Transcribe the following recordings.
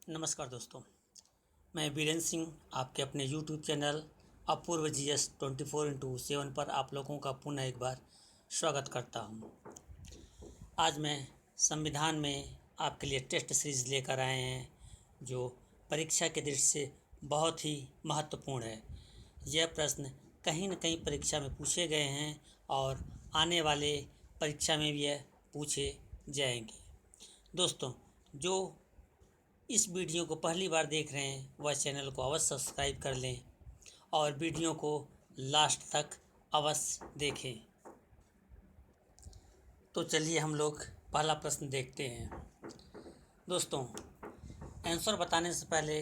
नमस्कार दोस्तों, मैं बीरेंद्र सिंह आपके अपने यूट्यूब चैनल अपूर्व GS 24x7 पर आप लोगों का पुनः एक बार स्वागत करता हूं। आज मैं संविधान में आपके लिए टेस्ट सीरीज लेकर आए हैं जो परीक्षा के दृष्टि से बहुत ही महत्वपूर्ण है। यह प्रश्न कहीं न कहीं परीक्षा में पूछे गए हैं और आने वाले परीक्षा में भी यह पूछे जाएंगे। दोस्तों, जो इस वीडियो को पहली बार देख रहे हैं वह चैनल को अवश्य सब्सक्राइब कर लें और वीडियो को लास्ट तक अवश्य देखें। तो चलिए हम लोग पहला प्रश्न देखते हैं। दोस्तों, आंसर बताने से पहले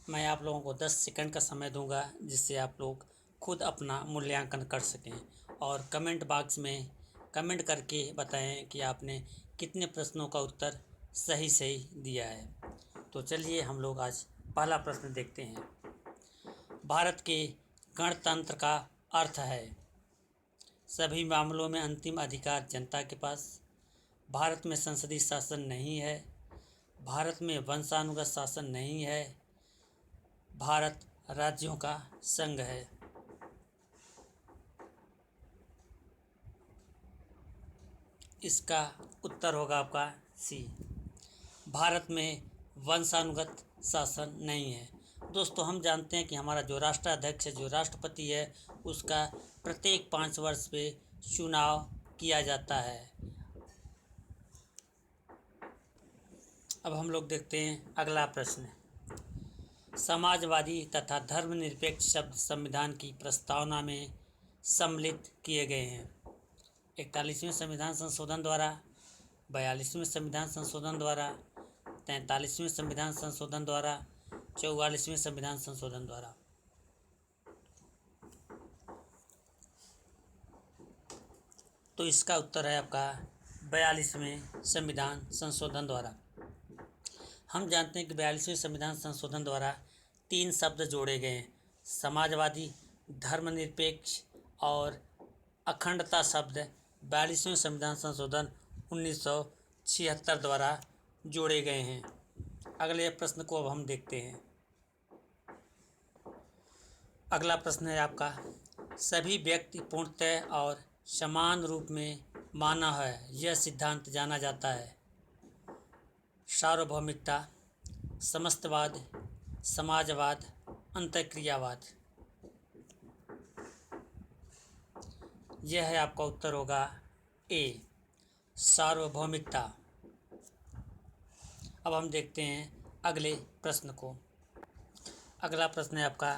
मैं आप लोगों को 10 सेकंड का समय दूंगा जिससे आप लोग खुद अपना मूल्यांकन कर सकें और कमेंट बॉक्स में कमेंट करके बताएं कि आपने कितने प्रश्नों का उत्तर सही दिया है। तो चलिए हम लोग आज पहला प्रश्न देखते हैं। भारत के गणतंत्र का अर्थ है सभी मामलों में अंतिम अधिकार जनता के पास, भारत में संसदीय शासन नहीं है, भारत में वंशानुगत शासन नहीं है, भारत राज्यों का संघ है। इसका उत्तर होगा आपका सी, भारत में वंशानुगत शासन नहीं है। दोस्तों, हम जानते हैं कि हमारा जो राष्ट्राध्यक्ष है, जो राष्ट्रपति है, उसका प्रत्येक 5 वर्ष पे चुनाव किया जाता है। अब हम लोग देखते हैं अगला प्रश्न। समाजवादी तथा धर्मनिरपेक्ष शब्द संविधान की प्रस्तावना में सम्मिलित किए गए हैं। 41वें संविधान संशोधन द्वारा, 42वें संविधान संशोधन द्वारा, 43वें संविधान संशोधन द्वारा, 44वें संविधान संशोधन द्वारा। तो इसका उत्तर है आपका 42वें संविधान संशोधन द्वारा। हम जानते हैं कि 42वें संविधान संशोधन द्वारा 3 शब्द जोड़े गए हैं, समाजवादी, धर्मनिरपेक्ष और अखंडता शब्द 42वें संविधान संशोधन 1976 द्वारा जोड़े गए हैं। अगले प्रश्न को अब हम देखते हैं। अगला प्रश्न है आपका, सभी व्यक्ति पूर्णतः और समान रूप में मानव है यह सिद्धांत जाना जाता है। सार्वभौमिकता, समस्तवाद, समाजवाद, अंतःक्रियावाद। यह है आपका उत्तर होगा ए, सार्वभौमिकता। अब हम देखते हैं अगले प्रश्न को। अगला प्रश्न है आपका,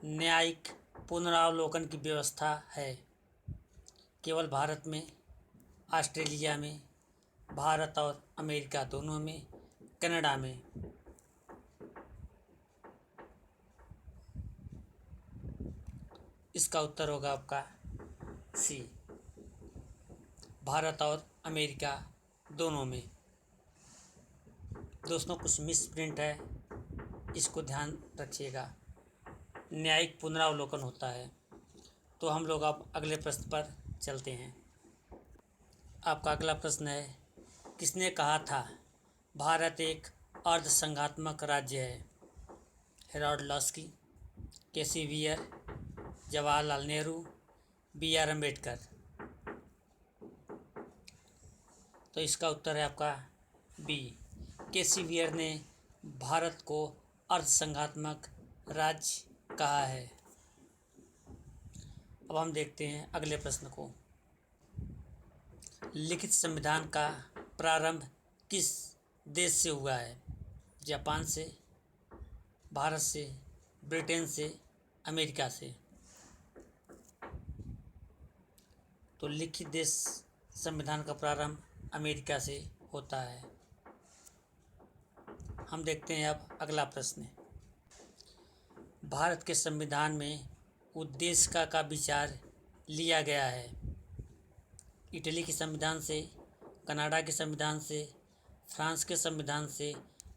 न्यायिक पुनरावलोकन की व्यवस्था है केवल भारत में, ऑस्ट्रेलिया में, भारत और अमेरिका दोनों में, कनाडा में। इसका उत्तर होगा आपका सी, भारत और अमेरिका दोनों में। दोस्तों, कुछ मिस प्रिंट है, इसको ध्यान रखिएगा। न्यायिक पुनरावलोकन होता है। तो हम लोग अब अगले प्रश्न पर चलते हैं। आपका अगला प्रश्न है, किसने कहा था भारत एक अर्धसंघात्मक राज्य है? हेरोल्ड लास्की, केसी वियर, जवाहरलाल नेहरू, BR अम्बेडकर। तो इसका उत्तर है आपका बी, केसी वियर ने भारत को अर्धसंघात्मक राज्य कहा है। अब हम देखते हैं अगले प्रश्न को। लिखित संविधान का प्रारंभ किस देश से हुआ है? जापान से, भारत से, ब्रिटेन से, अमेरिका से। तो लिखित देश संविधान का प्रारंभ अमेरिका से होता है। हम देखते हैं अब अगला प्रश्न। भारत के संविधान में उद्देशिका का विचार लिया गया है इटली के संविधान से, कनाडा के संविधान से, फ्रांस के संविधान से,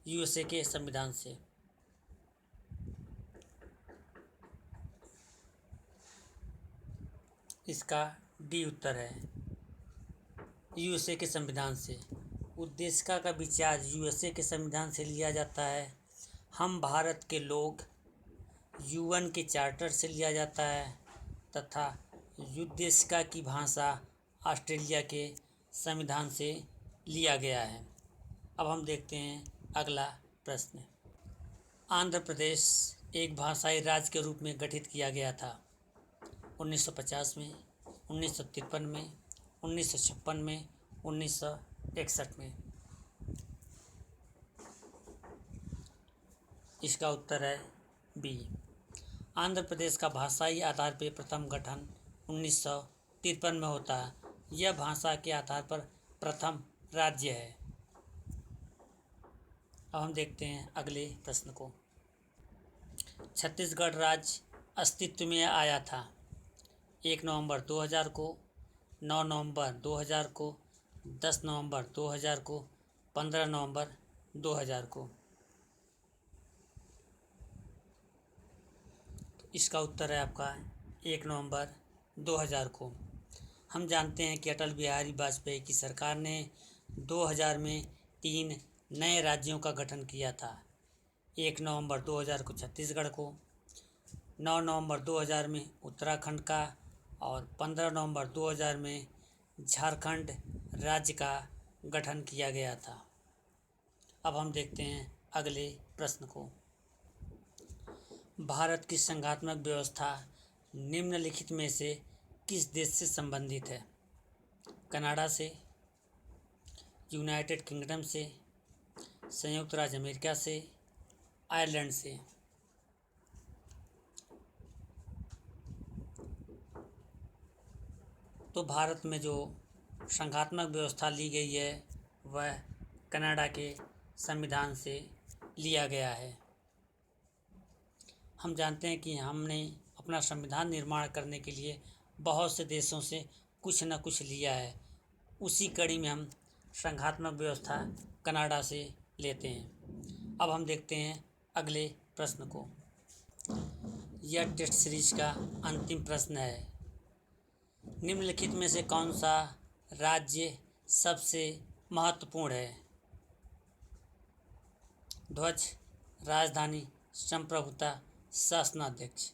USA के संविधान से। इसका डी उत्तर है, USA के संविधान से। उद्देशिका का विचार यूएसए के संविधान से लिया जाता है। हम भारत के लोग यूएन के चार्टर से लिया जाता है तथा उद्देशिका की भाषा ऑस्ट्रेलिया के संविधान से लिया गया है। अब हम देखते हैं अगला प्रश्न। आंध्र प्रदेश एक भाषाई राज्य के रूप में गठित किया गया था 1950 में, 1953 में, 1956 में, 1961 में। इसका उत्तर है बी। आंध्र प्रदेश का भाषाई आधार पर प्रथम गठन 1953 में होता है। यह भाषा के आधार पर प्रथम राज्य है। अब हम देखते हैं अगले प्रश्न को। छत्तीसगढ़ राज्य अस्तित्व में आया था 1 नवंबर 2000 को, 9 नवंबर 2000 को, 10 नवंबर 2000 को, 15 नवंबर 2000 को। तो इसका उत्तर है आपका 1 नवंबर 2000 को। हम जानते हैं कि अटल बिहारी वाजपेयी की सरकार ने 2000 में 3 नए राज्यों का गठन किया था। 1 नवंबर 2000 को छत्तीसगढ़ को, 9 नवंबर 2000 में उत्तराखंड का और 15 नवंबर 2000 में झारखंड राज्य का गठन किया गया था। अब हम देखते हैं अगले प्रश्न को। भारत की संघात्मक व्यवस्था निम्नलिखित में से किस देश से संबंधित है? कनाडा से, यूनाइटेड किंगडम से, संयुक्त राज्य अमेरिका से, आयरलैंड से। तो भारत में जो संघात्मक व्यवस्था ली गई है वह कनाडा के संविधान से लिया गया है। हम जानते हैं कि हमने अपना संविधान निर्माण करने के लिए बहुत से देशों से कुछ न कुछ लिया है। उसी कड़ी में हम संघात्मक व्यवस्था कनाडा से लेते हैं। अब हम देखते हैं अगले प्रश्न को। यह टेस्ट सीरीज का अंतिम प्रश्न है। निम्नलिखित में से कौन सा राज्य सबसे महत्वपूर्ण है? ध्वज, राजधानी, संप्रभुता, शासनाध्यक्ष।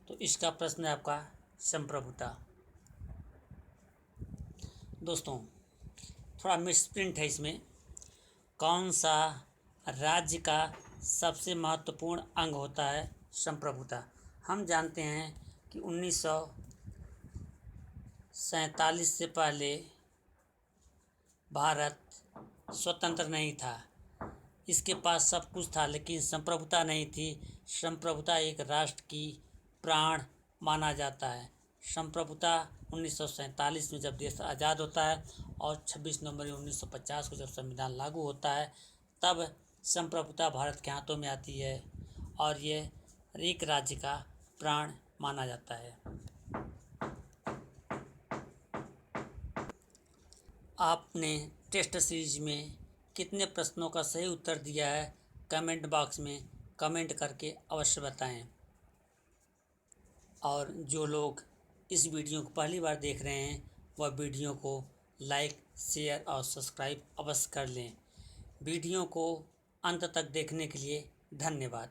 तो इसका प्रश्न है आपका संप्रभुता। दोस्तों थोड़ा मिसप्रिंट है इसमें। कौन सा राज्य का सबसे महत्वपूर्ण अंग होता है? संप्रभुता। हम जानते हैं कि 1947 से पहले भारत स्वतंत्र नहीं था। इसके पास सब कुछ था लेकिन संप्रभुता नहीं थी। संप्रभुता एक राष्ट्र की प्राण माना जाता है। संप्रभुता 1947 में जब देश आज़ाद होता है और 26 नवंबर 1950 को जब संविधान लागू होता है तब संप्रभुता भारत के हाथों में आती है और ये एक राज्य का प्राण माना जाता है। आपने टेस्ट सीरीज में कितने प्रश्नों का सही उत्तर दिया है कमेंट बॉक्स में कमेंट करके अवश्य बताएं। और जो लोग इस वीडियो को पहली बार देख रहे हैं वह वीडियो को लाइक, शेयर और सब्सक्राइब अवश्य कर लें। वीडियो को अंत तक देखने के लिए धन्यवाद।